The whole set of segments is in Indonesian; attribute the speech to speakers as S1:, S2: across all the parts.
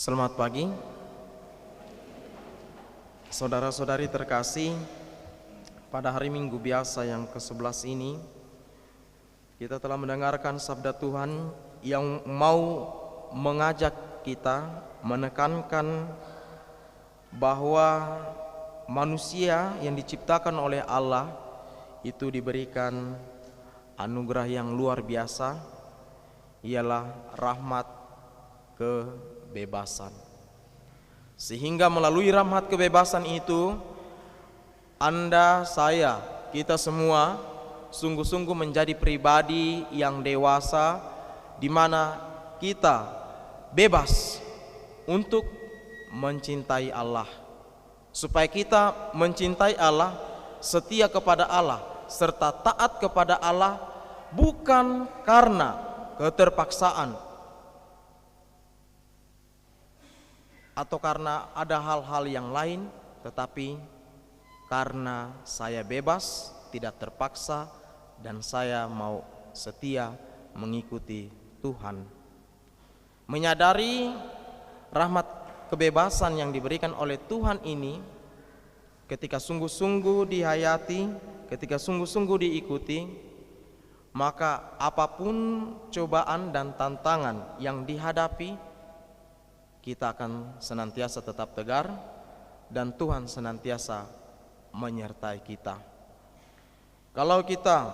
S1: Selamat pagi, saudara-saudari terkasih. Pada hari Minggu biasa yang ke-11 ini, kita telah mendengarkan sabda Tuhan yang mau mengajak kita menekankan bahwa manusia yang diciptakan oleh Allah itu diberikan anugerah yang luar biasa, ialah rahmat kebebasan. Sehingga melalui rahmat kebebasan itu, Anda, saya, kita semua sungguh-sungguh menjadi pribadi yang dewasa, di mana kita bebas untuk mencintai Allah. Supaya kita mencintai Allah, setia kepada Allah, serta taat kepada Allah, bukan karena keterpaksaan atau karena ada hal-hal yang lain, tetapi karena saya bebas, tidak terpaksa, dan saya mau setia mengikuti Tuhan. Menyadari rahmat kebebasan yang diberikan oleh Tuhan ini, ketika sungguh-sungguh dihayati, ketika sungguh-sungguh diikuti, maka apapun cobaan dan tantangan yang dihadapi, kita akan senantiasa tetap tegar dan Tuhan senantiasa menyertai kita. Kalau kita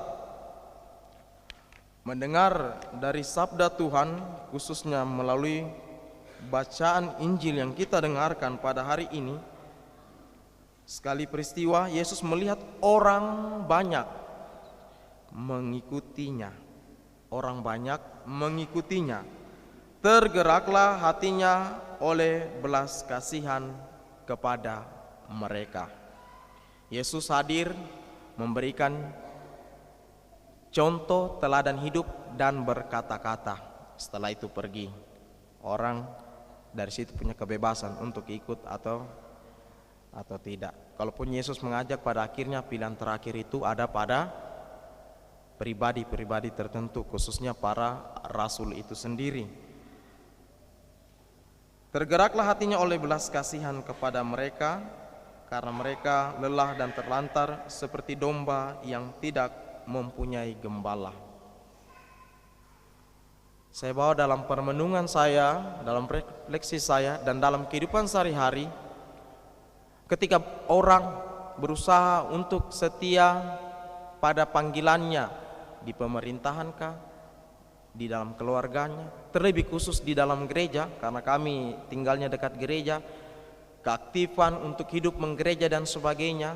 S1: mendengar dari sabda Tuhan, khususnya melalui bacaan Injil yang kita dengarkan pada hari ini, sekali peristiwa Yesus melihat orang banyak mengikutinya. Orang banyak mengikutinya. Tergeraklah hatinya oleh belas kasihan kepada mereka. Yesus hadir memberikan contoh teladan hidup dan berkata-kata. Setelah itu pergi. Orang dari situ punya kebebasan untuk ikut atau tidak. Kalaupun Yesus mengajak, pada akhirnya pilihan terakhir itu ada pada pribadi-pribadi tertentu, khususnya para rasul itu sendiri. Tergeraklah hatinya oleh belas kasihan kepada mereka, karena mereka lelah dan terlantar seperti domba yang tidak mempunyai gembala. Saya bawa dalam permenungan saya, dalam refleksi saya, dan dalam kehidupan sehari-hari, ketika orang berusaha untuk setia pada panggilannya di pemerintahankah, di dalam keluarganya, terlebih khusus di dalam gereja, karena kami tinggalnya dekat gereja, keaktifan untuk hidup menggereja dan sebagainya,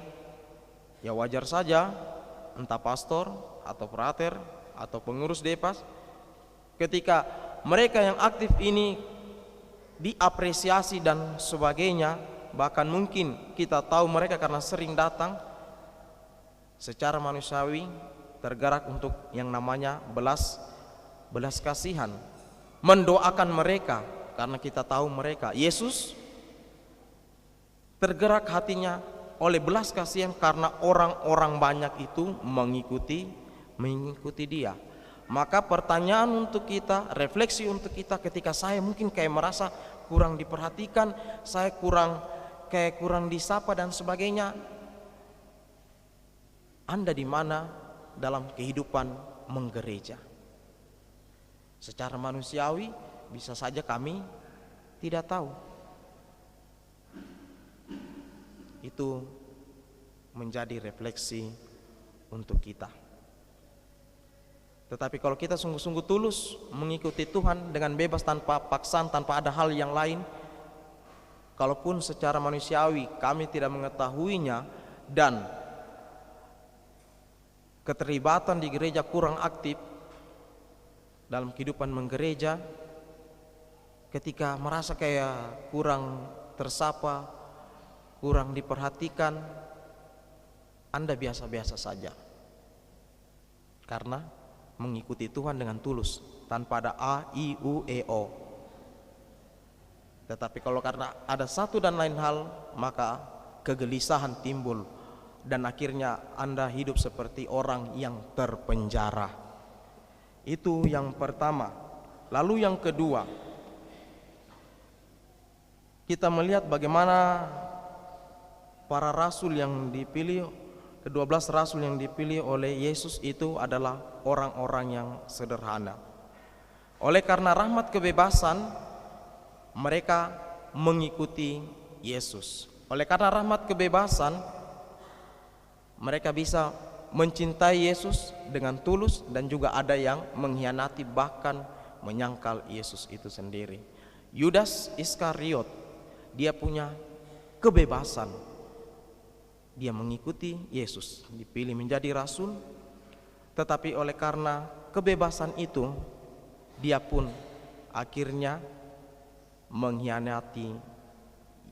S1: ya wajar saja entah pastor atau frater atau pengurus depas, ketika mereka yang aktif ini diapresiasi dan sebagainya, bahkan mungkin kita tahu mereka karena sering datang, secara manusiawi tergerak untuk yang namanya belas kasihan, mendoakan mereka, karena kita tahu mereka. Yesus tergerak hatinya oleh belas kasihan karena orang-orang banyak itu mengikuti dia. Maka pertanyaan untuk kita, refleksi untuk kita, ketika saya mungkin kayak merasa kurang diperhatikan, saya kurang disapa dan sebagainya, Anda di mana dalam kehidupan menggereja? Secara manusiawi bisa saja kami tidak tahu. Itu menjadi refleksi untuk kita. Tetapi kalau kita sungguh-sungguh tulus mengikuti Tuhan dengan bebas, tanpa paksaan, tanpa ada hal yang lain, kalaupun secara manusiawi kami tidak mengetahuinya dan keterlibatan di gereja kurang aktif dalam kehidupan menggereja, ketika merasa kayak kurang tersapa, kurang diperhatikan, Anda biasa-biasa saja, karena mengikuti Tuhan dengan tulus, tanpa ada A, I, U, E, O. Tetapi kalau karena ada satu dan lain hal, maka kegelisahan timbul, dan akhirnya Anda hidup seperti orang yang terpenjara. Itu yang pertama. Lalu yang kedua, kita melihat bagaimana para rasul yang dipilih, ke-12 rasul yang dipilih oleh Yesus itu adalah orang-orang yang sederhana. Oleh karena rahmat kebebasan, mereka mengikuti Yesus. Oleh karena rahmat kebebasan, mereka bisa mencintai Yesus dengan tulus, dan juga ada yang mengkhianati, bahkan menyangkal Yesus itu sendiri. Yudas Iskariot, dia punya kebebasan. Dia mengikuti Yesus, dipilih menjadi rasul, tetapi oleh karena kebebasan itu, dia pun akhirnya mengkhianati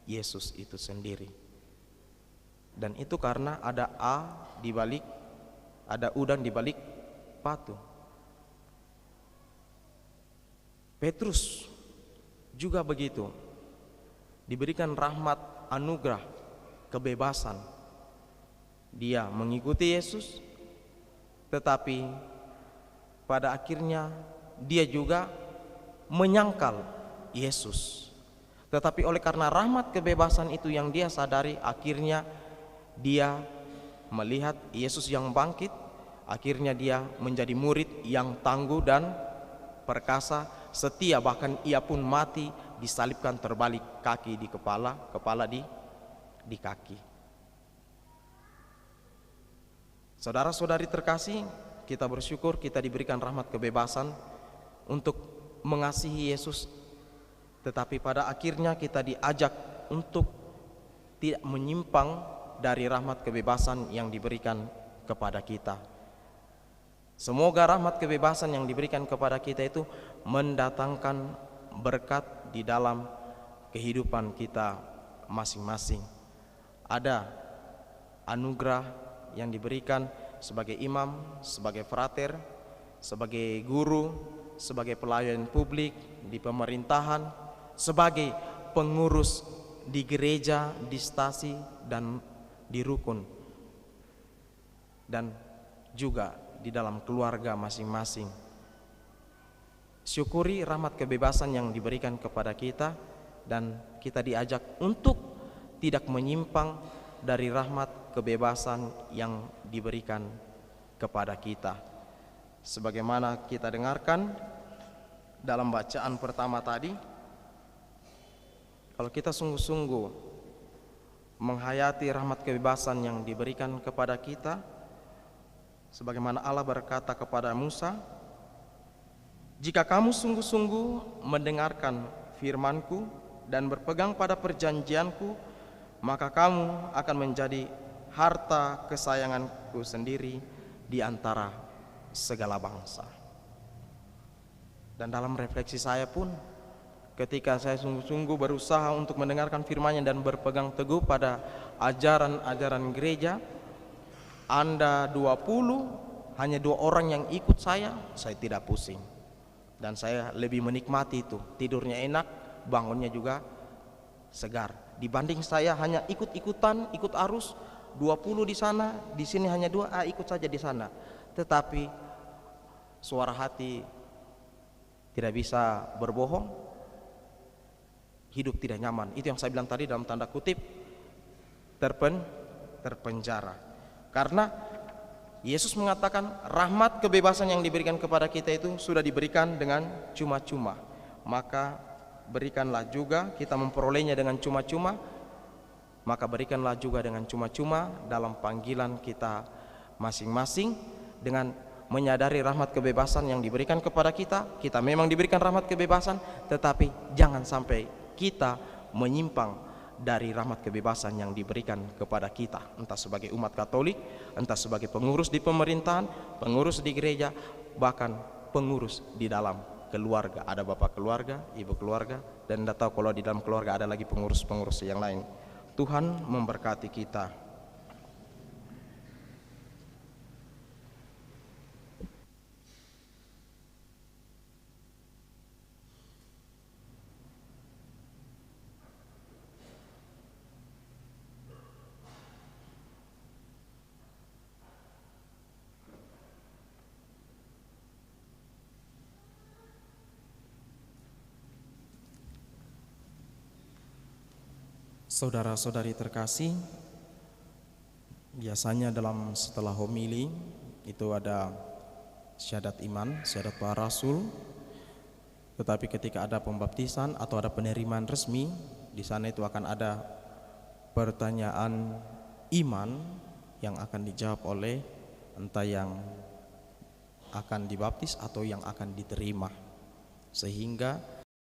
S1: Yesus itu sendiri. Dan itu karena ada udang di balik batu. Petrus juga begitu, diberikan rahmat, anugerah, kebebasan. Dia mengikuti Yesus, tetapi pada akhirnya dia juga menyangkal Yesus. Tetapi oleh karena rahmat kebebasan itu yang dia sadari, akhirnya dia melihat Yesus yang bangkit. Akhirnya dia menjadi murid yang tangguh dan perkasa, setia, bahkan ia pun mati disalibkan terbalik, kaki di kepala, kepala di kaki. Saudara-saudari terkasih, kita bersyukur kita diberikan rahmat kebebasan untuk mengasihi Yesus, tetapi pada akhirnya kita diajak untuk tidak menyimpang dari rahmat kebebasan yang diberikan kepada kita. Semoga rahmat kebebasan yang diberikan kepada kita itu mendatangkan berkat di dalam kehidupan kita masing-masing. Ada anugerah yang diberikan sebagai imam, sebagai frater, sebagai guru, sebagai pelayan publik di pemerintahan, sebagai pengurus di gereja, di stasi, dan di rukun, dan juga di dalam keluarga masing-masing. Syukuri rahmat kebebasan yang diberikan kepada kita, dan kita diajak untuk tidak menyimpang dari rahmat kebebasan yang diberikan kepada kita. Sebagaimana kita dengarkan dalam bacaan pertama tadi, kalau kita sungguh-sungguh menghayati rahmat kebebasan yang diberikan kepada kita, sebagaimana Allah berkata kepada Musa, "Jika kamu sungguh-sungguh mendengarkan firman-Ku dan berpegang pada perjanjian-Ku, maka kamu akan menjadi harta kesayangan-Ku sendiri di antara segala bangsa." Dan dalam refleksi saya pun, ketika saya sungguh-sungguh berusaha untuk mendengarkan firman-Nya dan berpegang teguh pada ajaran-ajaran gereja, Anda 20, hanya 2 orang yang ikut saya tidak pusing. Dan saya lebih menikmati itu, tidurnya enak, bangunnya juga segar. Dibanding saya hanya ikut-ikutan, ikut arus, 20 di sana, di sini hanya 2, ikut saja di sana. Tetapi suara hati tidak bisa berbohong, hidup tidak nyaman. Itu yang saya bilang tadi dalam tanda kutip, terpenjara. Karena Yesus mengatakan rahmat kebebasan yang diberikan kepada kita itu sudah diberikan dengan cuma-cuma. Maka berikanlah juga, kita memperolehnya dengan cuma-cuma, maka berikanlah juga dengan cuma-cuma dalam panggilan kita masing-masing, dengan menyadari rahmat kebebasan yang diberikan kepada kita. Kita memang diberikan rahmat kebebasan, tetapi jangan sampai kita menyimpang dari rahmat kebebasan yang diberikan kepada kita, entah sebagai umat Katolik, entah sebagai pengurus di pemerintahan, pengurus di gereja, bahkan pengurus di dalam keluarga. Ada bapak keluarga, ibu keluarga, dan tidak tahu kalau di dalam keluarga ada lagi pengurus-pengurus yang lain. Tuhan memberkati kita. Saudara-saudari terkasih, biasanya setelah homili itu ada syahadat iman, syahadat para rasul. Tetapi ketika ada pembaptisan atau ada penerimaan resmi, di sana itu akan ada pertanyaan iman yang akan dijawab oleh entah yang akan dibaptis atau yang akan diterima, sehingga